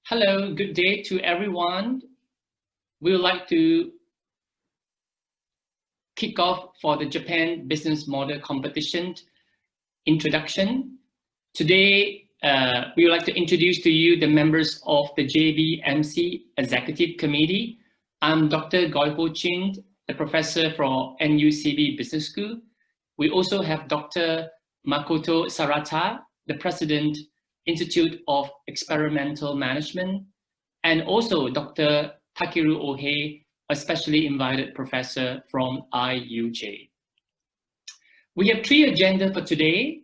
Hello, good day to everyone. We would like to kick off for the Japan Business Model Competition introduction. Today, we would like to introduce to you the members of the JBMC Executive Committee. I'm Dr. Goiho Chin, the professor from NUCB Business School. We also have Dr. Makoto Sarata, the president, Institute of Experimental Management, and also Dr. Takeru Ohei, a specially invited professor from IUJ. We have three agendas for today.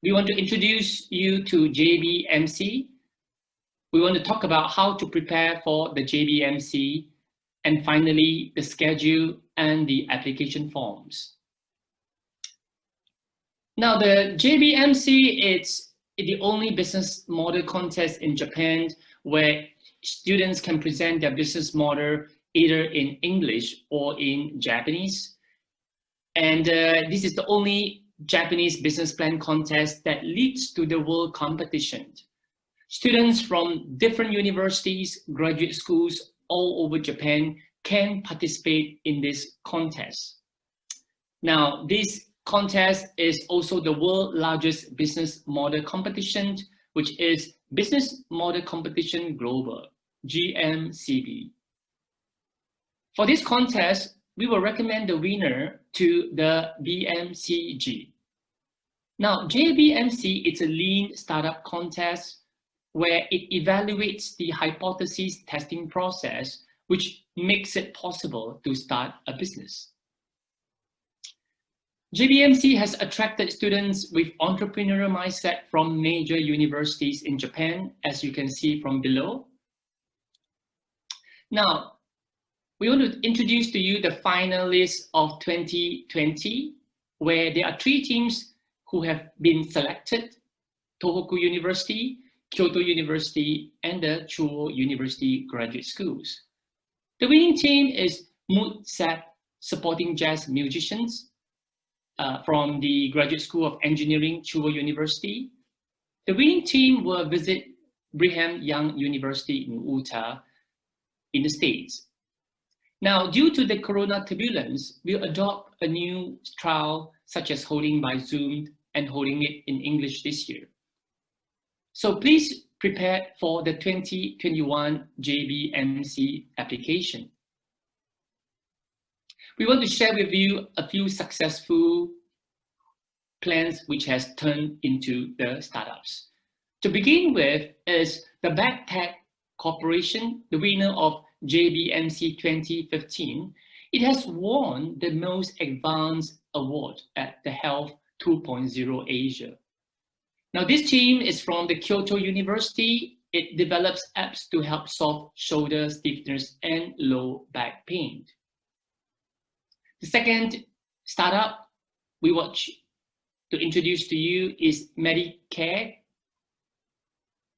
We want to introduce you to JBMC. We want to talk about how to prepare for the JBMC, and finally, the schedule and the application forms. Now, the JBMC, it's the only business model contest in Japan where students can present their business model either in English or in Japanese. And this is the only Japanese business plan contest that leads to the world competition. Students from different universities, graduate schools all over Japan can participate in this contest. Now, this contest is also the world's largest business model competition, which is Business Model Competition Global, JBMC. For this contest, we will recommend the winner to the BMCG. Now, JBMC is a lean startup contest where it evaluates the hypothesis testing process, which makes it possible to start a business. JBMC has attracted students with entrepreneurial mindset from major universities in Japan, as you can see from below. Now, we want to introduce to you the finalists of 2020, where there are three teams who have been selected: Tohoku University, Kyoto University, and the Chuo University Graduate Schools. The winning team is Mood Set, supporting jazz musicians, from the Graduate School of Engineering, Chuo University. The winning team will visit Brigham Young University in Utah in the States. Now, due to the corona turbulence, we'll adopt a new trial, such as holding by Zoom and holding it in English this year. So please prepare for the 2021 JBMC application. We want to share with you a few successful plans which has turned into the startups. To begin with is the Backpack Corporation, the winner of JBMC 2015. It has won the most advanced award at the Health 2.0 Asia. Now, this team is from the Kyoto University. It develops apps to help solve shoulder stiffness and low back pain. The second startup we want to introduce to you is Medicare,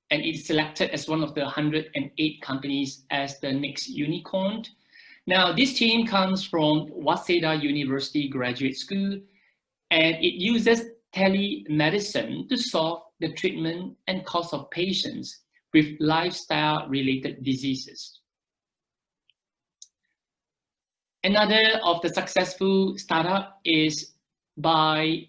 and it's selected as one of the 108 companies as the next unicorn. Now, this team comes from Waseda University Graduate School, and it uses telemedicine to solve the treatment and cost of patients with lifestyle-related diseases. Another of the successful startup is by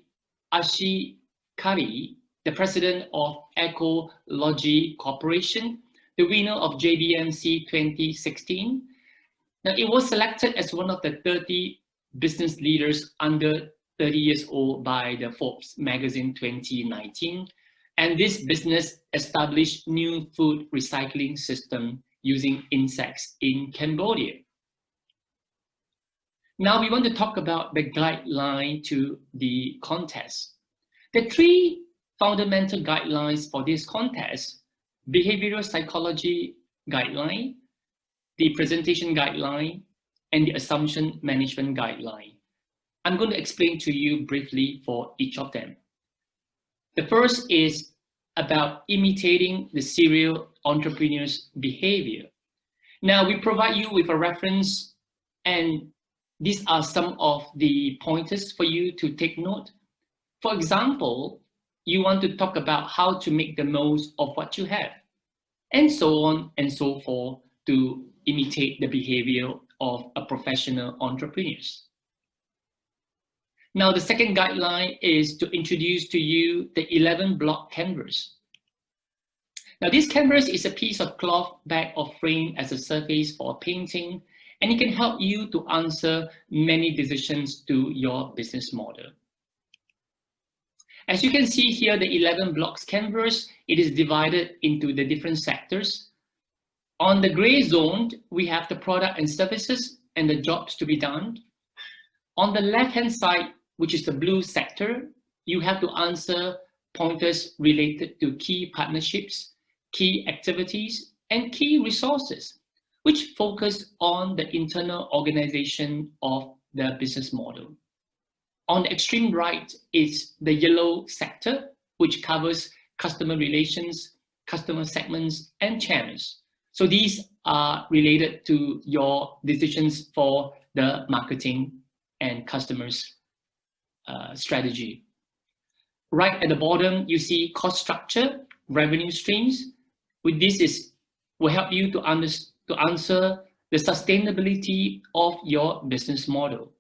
Ashikari, the president of Ecology Corporation, the winner of JBMC 2016. Now, it was selected as one of the 30 business leaders under 30 years old by the Forbes magazine 2019. And this business established new food recycling system using insects in Cambodia. Now we want to talk about the guideline to the contest. The three fundamental guidelines for this contest: behavioral psychology guideline, the presentation guideline, and the assumption management guideline. I'm going to explain to you briefly for each of them. The first is about imitating the serial entrepreneur's behavior. Now we provide you with a reference, and these are some of the pointers for you to take note. For example, you want to talk about how to make the most of what you have. and so on and so forth to imitate the behavior of a professional entrepreneurs. Now, the second guideline is to introduce to you the 11-block canvas. Now, this canvas is a piece of cloth bag or frame as a surface for painting, and it can help you to answer many decisions to your business model. As you can see here, the 11 blocks canvas, it is divided into the different sectors. On the gray zone, we have the product and services and the jobs to be done. On the left-hand side, which is the blue sector, you have to answer pointers related to key partnerships, key activities, and key resources, which focus on the internal organization of the business model. On the extreme right is the yellow sector, which covers customer relations, customer segments, and channels. So these are related to your decisions for the marketing and customers strategy. Right at the bottom, you see cost structure, revenue streams. With this will help you to answer the sustainability of your business model.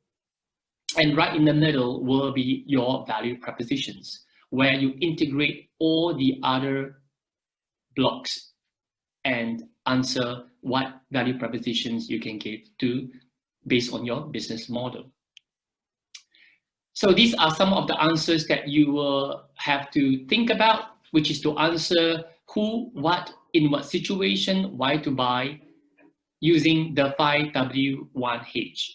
And right in the middle will be your value propositions, where you integrate all the other blocks and answer what value propositions you can give to based on your business model. So these are some of the answers that you will have to think about, which is to answer who, what, in what situation, why to buy, using the 5W1H.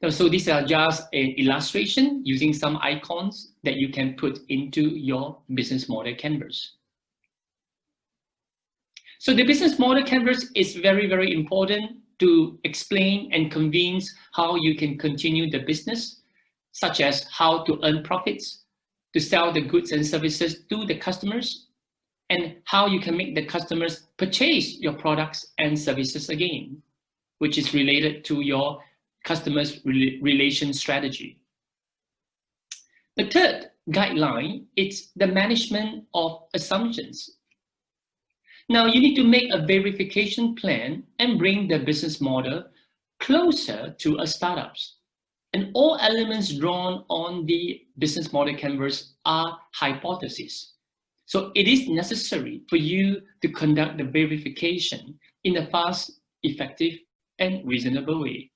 So these are just an illustration using some icons that you can put into your business model canvas. So the business model canvas is very, very important to explain and convince how you can continue the business, such as how to earn profits, to sell the goods and services to the customers, and how you can make the customers purchase your products and services again, which is related to your customers' relation strategy. The third guideline is the management of assumptions. Now you need to make a verification plan and bring the business model closer to a startup's. And all elements drawn on the business model canvas are hypotheses. So it is necessary for you to conduct the verification in a fast, effective, and reasonable way.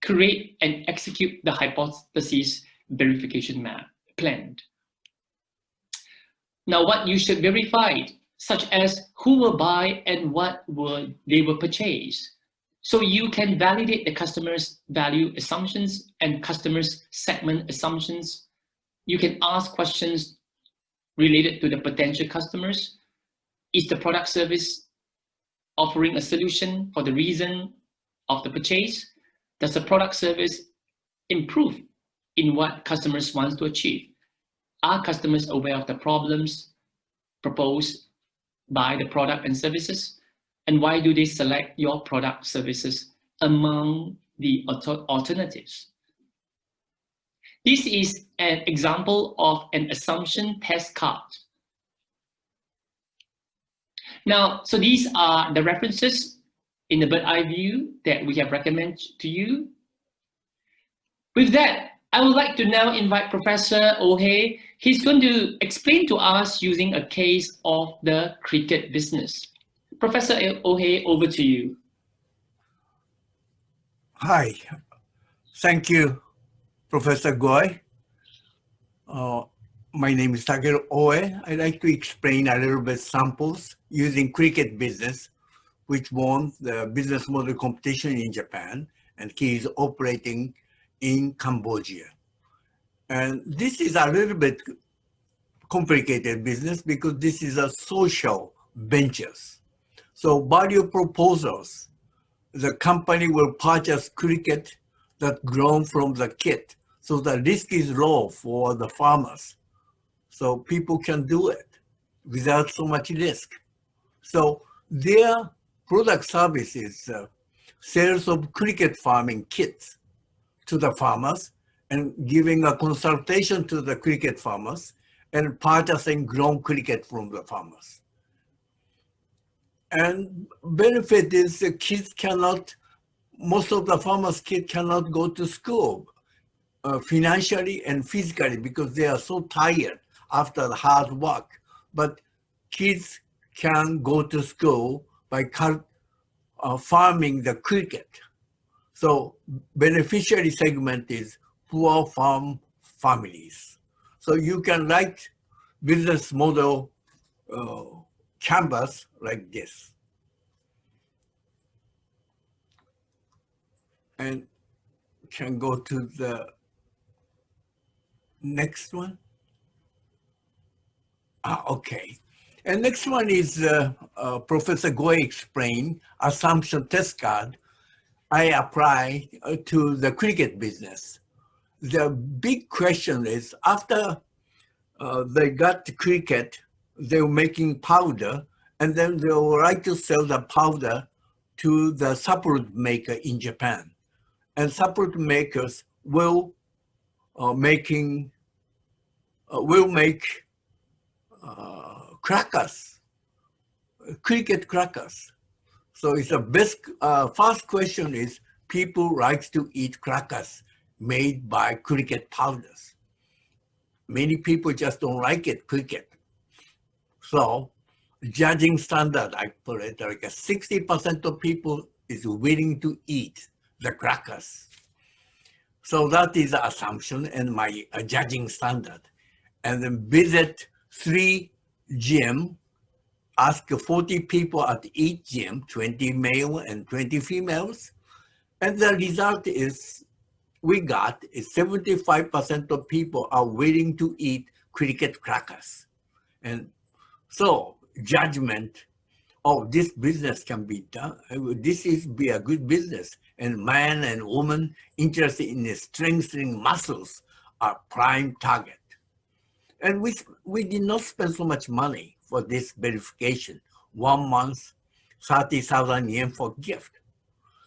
Create and execute the hypothesis verification plan. Now, what you should verify, such as who will buy and what they will purchase. So you can validate the customer's value assumptions and customers' segment assumptions. You can ask questions related to the potential customers. Is the product service offering a solution for the reason of the purchase? Does the product service improve in what customers want to achieve? Are customers aware of the problems proposed by the product and services? And why do they select your product services among the alternatives? This is an example of an assumption test card. Now, so these are the references in the bird's eye view that we have recommended to you. With that, I would like to now invite Professor Ohe. He's going to explain to us using a case of the cricket business. Professor Ohe, over to you. Hi, thank you, Professor Goy. My name is Takeru Oe. I'd like to explain a little bit samples using cricket business, which won the business model competition in Japan, and he is operating in Cambodia. And this is a little bit complicated business because this is a social ventures. So value proposals, the company will purchase cricket that grown from the kit. So the risk is low for the farmers. So people can do it without so much risk. So their product service is sales of cricket farming kits to the farmers and giving a consultation to the cricket farmers and purchasing grown cricket from the farmers. And benefit is the kids cannot, most of the farmers' kids cannot go to school financially and physically because they are so tired after the hard work. But kids can go to school by farming the cricket. So beneficiary segment is poor farm families. So you can write business model canvas like this. And can go to the next one. Okay. And next one is Professor Goy explained assumption test card. I apply to the cricket business. The big question is after they got the cricket, they were making powder, and then they would like to sell the powder to the supplement maker in Japan. And supplement makers will make crackers, cricket crackers. So it's the best, first question is people like to eat crackers made by cricket powders. Many people just don't like it, cricket. So judging standard, I put it like 60% of people is willing to eat the crackers. So that is the assumption and my judging standard. And then visit 3 gym, ask 40 people at each gym, 20 male and 20 females. And the result is we got is 75% of people are willing to eat cricket crackers. And so judgment, oh, this business can be done. This is be a good business. And man and woman interested in strengthening muscles are prime target. And we did not spend so much money for this verification. 1 month, 30,000 yen for gift.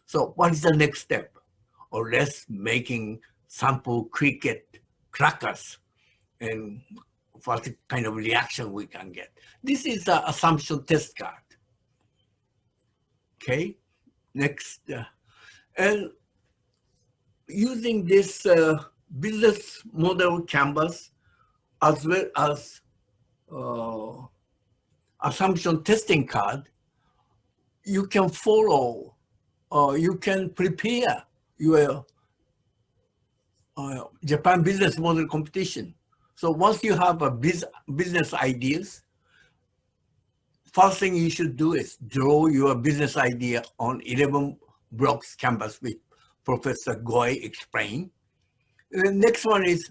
So what is the next step? Or less making sample cricket crackers and what kind of reaction we can get. This is the assumption test card. Okay, next. And using this business model canvas as well as assumption testing card, you can follow, you can prepare your Japan business model competition. So once you have a business ideas, first thing you should do is draw your business idea on 11 blocks canvas, which Professor Goy explained. The next one is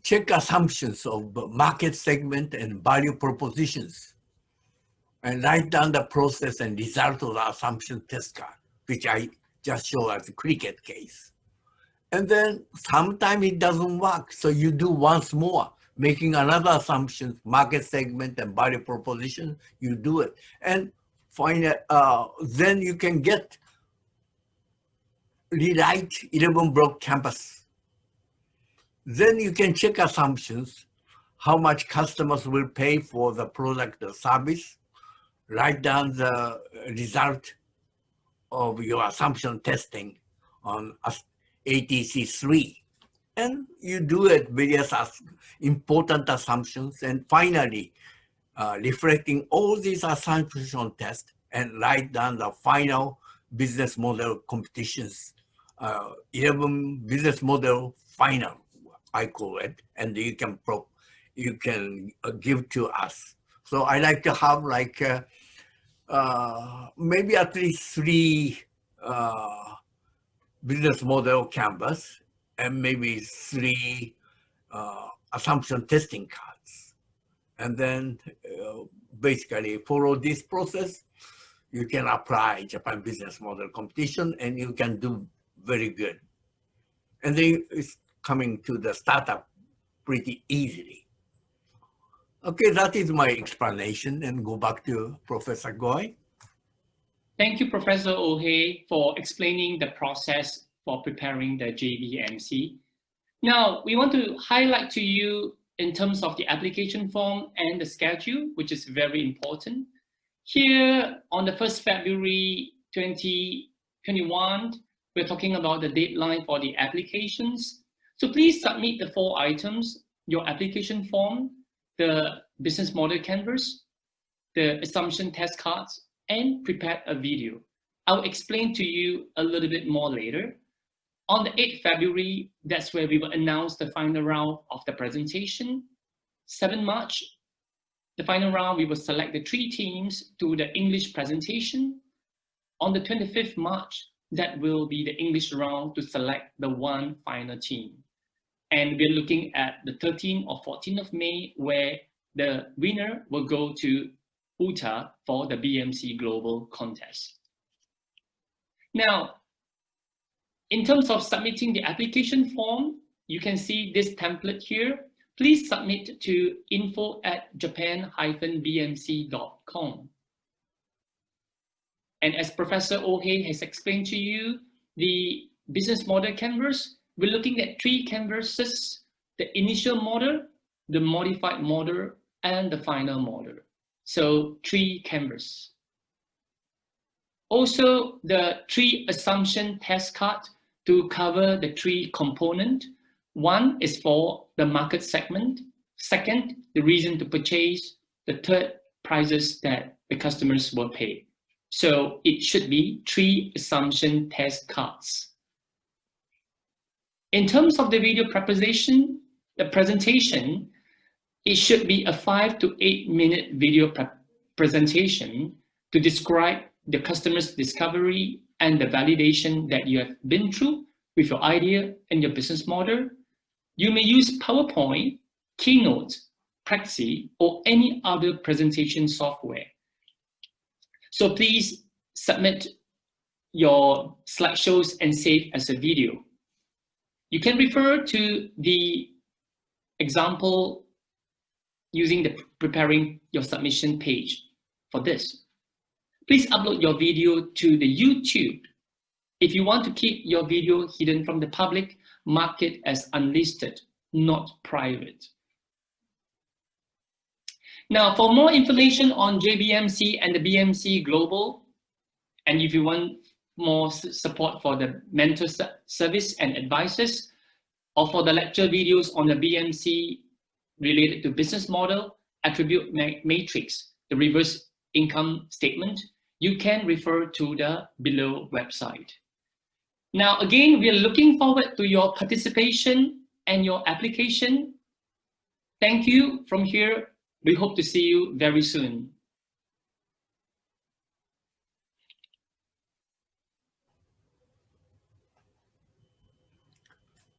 check assumptions of market segment and value propositions, and write down the process and result of the assumption test card, which I just show as a cricket case. And then sometimes it doesn't work, so you do once more, making another assumption, market segment and value proposition, you do it. And then you can rewrite 11 block canvas. Then you can check assumptions, how much customers will pay for the product or service, write down the result of your assumption testing on ATC3. And you do it various important assumptions, and finally, reflecting all these assumption tests and write down the final business model competitions, 11 business model final, I call it, and you can give to us. So I like to have like maybe at least 3 business model canvas and maybe 3 assumption testing cards. And then basically follow this process, you can apply Japan business model competition and you can do very good. And then it's coming to the startup pretty easily. Okay, that is my explanation, and go back to Professor Goy. Thank you, Professor Ohei, for explaining the process for preparing the JBMC. Now, we want to highlight to you in terms of the application form and the schedule, which is very important. Here on the 1st February 2021, we're talking about the deadline for the applications. So please submit the 4 items: your application form, the business model canvas, the assumption test cards, and prepare a video. I'll explain to you a little bit more later. On the 8th February, that's where we will announce the final round of the presentation. 7 March, the final round, we will select the 3 teams to the English presentation. On the 25th March, that will be the English round to select the 1 final team. And we're looking at the 13th or 14th of May, where the winner will go to Utah for the BMC Global Contest. Now, in terms of submitting the application form, you can see this template here. Please submit to info@japan-bmc.com. And as Professor Ohe has explained to you, the business model canvas, we're looking at 3 canvases: the initial model, the modified model, and the final model. So 3 canvases. Also, the 3 assumption test cards to cover the 3 components. 1 is for the market segment. 2nd, the reason to purchase. The 3rd, prices that the customers will pay. So it should be 3 assumption test cards. In terms of the video presentation, it should be a 5 to 8 minute video presentation to describe the customer's discovery and the validation that you have been through with your idea and your business model. You may use PowerPoint, Keynote, Prezi, or any other presentation software. So please submit your slideshows and save as a video. You can refer to the example using the preparing your submission page for this. Please upload your video to the YouTube. If you want to keep your video hidden from the public, mark it as unlisted, not private. Now, for more information on JBMC and the BMC Global, and if you want more support for the mentor service and advices, or for the lecture videos on the BMC related to business model, attribute matrix, the reverse income statement, you can refer to the below website. Now, again, we are looking forward to your participation and your application. Thank you from here. We hope to see you very soon.